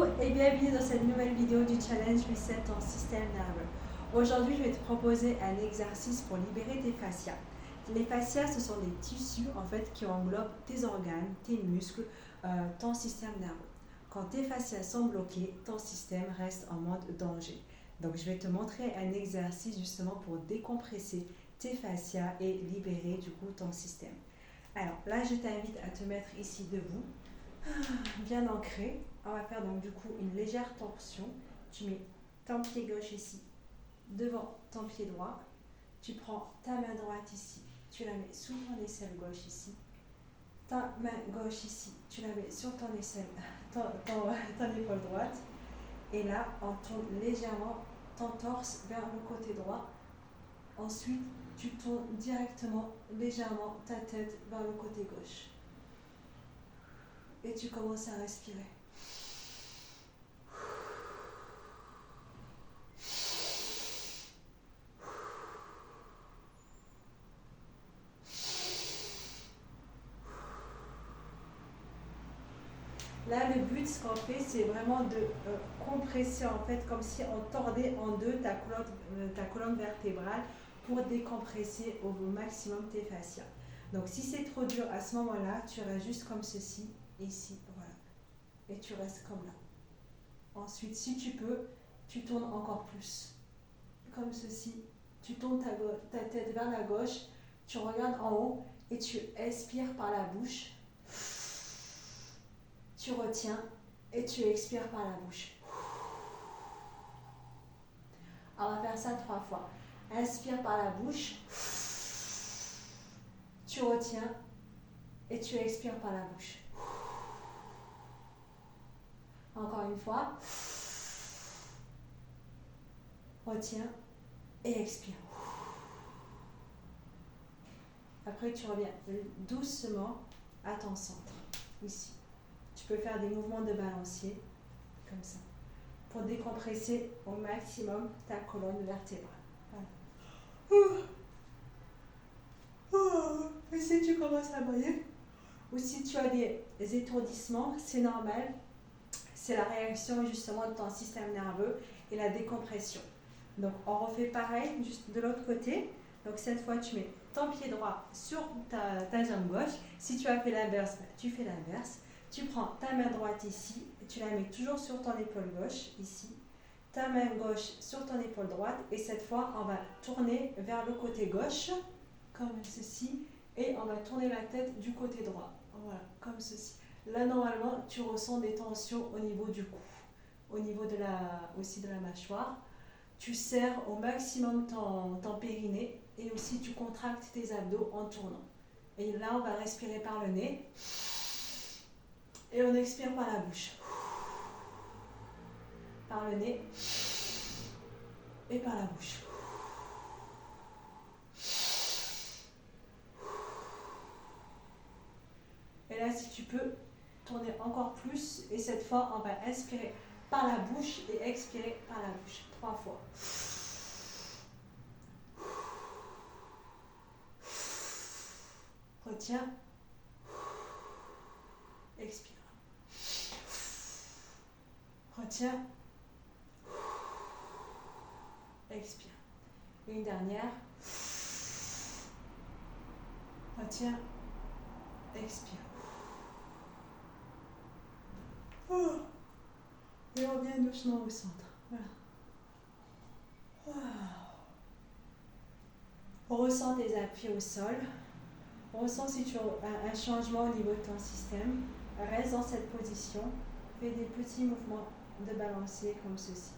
Bonjour et bienvenue dans cette nouvelle vidéo du challenge Reset ton système nerveux. Aujourd'hui, je vais te proposer un exercice pour libérer tes fascias. Les fascias, ce sont des tissus en fait qui englobent tes organes, tes muscles, ton système nerveux. Quand tes fascias sont bloqués, ton système reste en mode danger. Donc, je vais te montrer un exercice justement pour décompresser tes fascias et libérer du coup ton système. Alors là, je t'invite à te mettre ici debout, bien ancré. On va faire donc du coup une légère torsion. Tu mets ton pied gauche ici devant ton pied droit. Tu prends ta main droite ici, tu la mets sous ton aisselle gauche ici. Ta main gauche ici, tu la mets sur ton aisselle, ton épaule droite. Et là, on tourne légèrement ton torse vers le côté droit. Ensuite, tu tournes directement, légèrement, ta tête vers le côté gauche. Et tu commences à respirer. Là, le but, ce qu'on fait, c'est vraiment de compresser, en fait, comme si on tordait en deux ta colonne vertébrale pour décompresser au maximum tes fascias. Donc, si c'est trop dur à ce moment-là, tu restes juste comme ceci, ici, voilà. Et tu restes comme là. Ensuite, si tu peux, tu tournes encore plus. Comme ceci. Tu tournes ta tête vers la gauche, tu regardes en haut et tu expires par la bouche. Tu retiens et tu expires par la bouche. On va faire ça 3 fois. Inspire par la bouche. Tu retiens et tu expires par la bouche. Encore une fois. Retiens et expire. Après, tu reviens doucement à ton centre, ici. Tu peux faire des mouvements de balancier, comme ça, pour décompresser au maximum ta colonne vertébrale. Voilà. Et si tu commences à briller, ou si tu as des étourdissements, c'est normal. C'est la réaction justement de ton système nerveux et la décompression. Donc, on refait pareil, juste de l'autre côté. Donc, cette fois, tu mets ton pied droit sur ta jambe gauche. Si tu as fait l'inverse, tu fais l'inverse. Tu prends ta main droite ici, et tu la mets toujours sur ton épaule gauche, ici. Ta main gauche sur ton épaule droite. Et cette fois, on va tourner vers le côté gauche, comme ceci. Et on va tourner la tête du côté droit. Voilà, comme ceci. Là, normalement, tu ressens des tensions au niveau du cou, au niveau aussi de la mâchoire. Tu serres au maximum ton périnée et aussi tu contractes tes abdos en tournant. Et là, on va respirer par le nez et on expire par la bouche. Par le nez et par la bouche. Et là, si tu peux, tourner encore plus. Et cette fois, on va inspirer par la bouche et expirer par la bouche. 3 fois. Retiens. Expire. Retiens. Expire. Et une dernière. Retiens. Expire. Et on revient doucement au centre. Voilà. On ressent tes appuis au sol. On ressent si tu as un changement au niveau de ton système. Reste dans cette position. Fais des petits mouvements de balancier comme ceci.